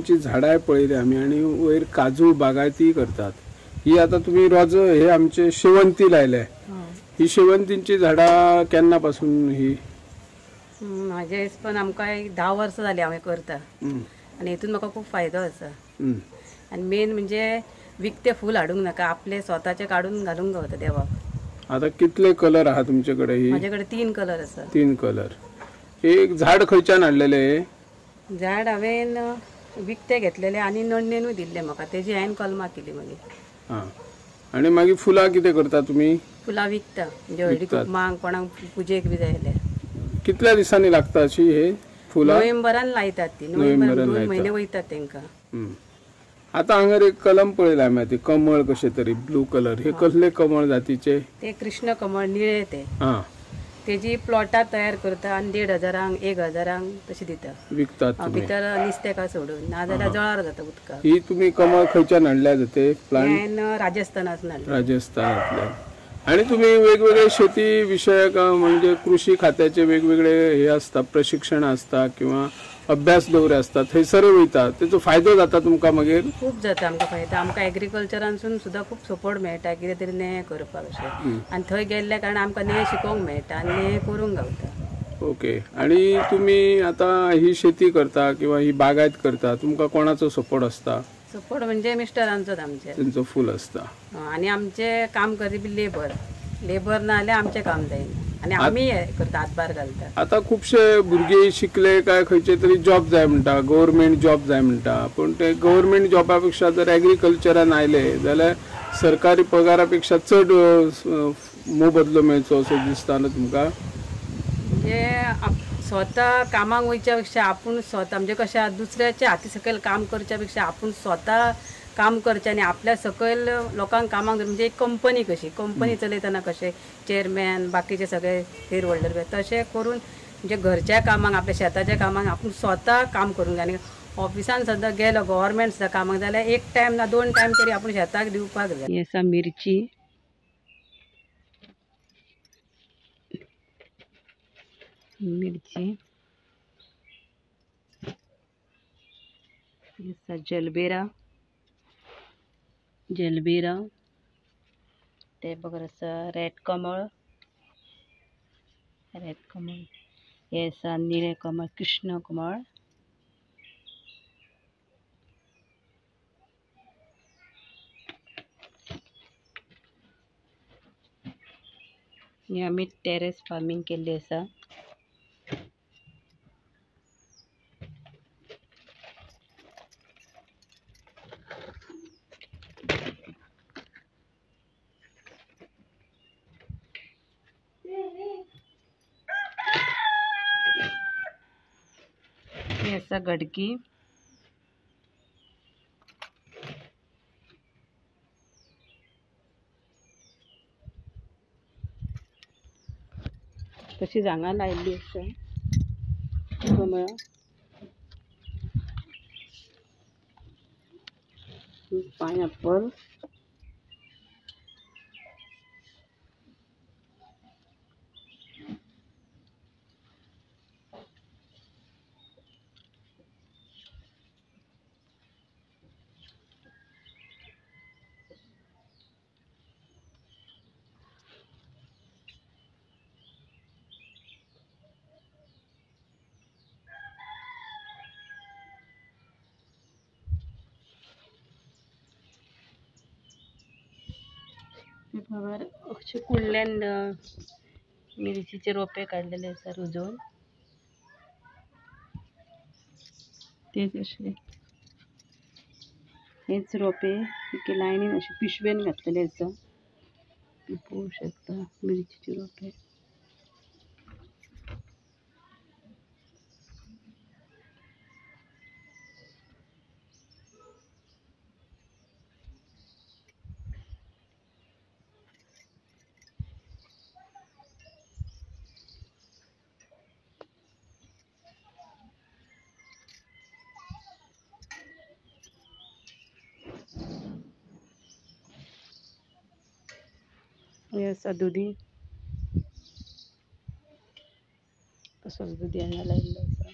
शेवंतींची झाडां पळयली आमी आणि वयर काजू बागायती करतात। ही आता तुम्ही रोज हे आमचे शेवंती लायले, ही शेवंतींची झाडां केन्नापासून ही? माझ्या हिसपान आमकां 10 वर्सां जाली हांव करता आणि हेतून म्हाका खूप फायदो आसा। आणि मेन म्हणजे विकते फूल हाडूंक नाका, आपले स्वताचे काढून घालूंक गावता देवाक। आता कितले कलर आहात तुमच्याकडे? ही माझ्याकडे 3 कलर आसा। 3 कलर। एक झाड खंयच्यान हाडलेले? झाड हांवेन विकते घेतलेले आणि नण्णेनूय दिल्ले म्हाका, तेजी हांवेन कलमां केली मागीर। हां, आणि मागीर फुलां कितें करता तुमी? फुलां विकता, म्हणजे हळदी कुकुमाक कोणाक पुजेक बी जाय जाल्यार। कितल्या दिसांनी लागता अशी हे फुलां? नोव्हेंबरान लायतात ती, नोव्हेंबरान 2 महिने वयतात तेंका। आता हांगर एक कलम पळयला हांवें, ते कमळ कशे तरी ब्लू कलर, हे कसले कमळ जातीचे? ते कृष्ण कमळ निळे ते। हां, तेजी प्लॉटां तयार करता आणि 1,500 1,000 तशी दिता, विकतात तुम्ही? भितर निस्तेका सोडून, नाजाल्यार जळार जाता उदकाक। ही तुम्ही कमळ खंयच्यान हाडल्या जाते प्लांट? हांवेन राजस्थानांतून हाडले। राजस्थानातले। आणि तुम्ही वेगवेगळे शेती विषयक म्हणजे कृषी खात्याचे वेगवेगळे हे असता, प्रशिक्षण असता किंवा अभ्यास दौरे असतात, हे सर्व वयता, तेचो फायदो जाता तुमकां मागीर? खूप जाता आमकां फायदा। आमकां एग्रीकल्चरानसून सुद्धा खूप सपोर्ट मेळटा, कितें तरी नये करपाक अशें, आणि थंय गेल्ल्या कारणान आमकां नये शिकोवंक मेळटा आणि नये करूंक गावता। ओके। आणि तुम्ही आता ही शेती करता किंवा ही बागायत करता, तुमकां कोणाचो सपोर्ट असता? सपोर्ट म्हणजे मिस्टरांचोच आमचे, त्यांचो फुल असता। आणि आमचे काम करपी लेबर ना जाल्यार आमचे काम जायना, आणि आमी हे करता, हातभार घालता। आता खुबशे भुरगे शिकले काय खंयचे तरी जॉब जाय म्हणटा, गव्हर्नमेंट जॉब जाय म्हणटा, पण ते गव्हर्नमेंट जॉबा पेक्षा जर एग्रीकल्चरान आयले जाल्यार सरकारी पगारा पेक्षा चड मोबदलो मेळचो असो दिसता ना तुमकां? म्हणजे स्वतः कामाक वयच्या पेक्षा आपूण स्वतः, म्हणजे कशें दुसऱ्याच्या हाती सकयल काम करच्या पेक्षा आपूण स्वतः काम करचें आणि आपल्या सकयल लोकांक कामाक, म्हणजे एक कंपनी कशी, कंपनी चलयतना कशें चेअरमॅन बाकीचे सगळे हेर व्हडले तशें करून, म्हणजे घरच्या कामाक, आपल्या शेताच्या कामाक आपूण स्वतः काम करूंक जाय। आणि ऑफिसान सुद्दां गेलो, गव्हर्नमेंट सुद्दां कामाक जाल्यार 1 टायम ना 2 टायम तरी आपूण शेताक दिवपाक जाय। ही आसा मिरची, जलबेरा, ते बगर आसा रेड कमळ, हे आसा निळे कमळ, कृष्ण कमळ, हे आमी टेरेस फार्मिंग केल्ली आसा। ही आसा गडकी, तशीच हांगा लायिल्ली आसा कमळां। पायनएप्पल, अशे कुंडल्यान मिरचीचे रोपे काढलेले आसा रुजोवन, तेच अशे हेच रोपे एके लायनीन अशे पिशवेन घातलेले आसा, पळोवंक शकता मिरचीचे रोपे। हे आसा दुदी, तसोच दुदी हांगा लायिल्लो आसा।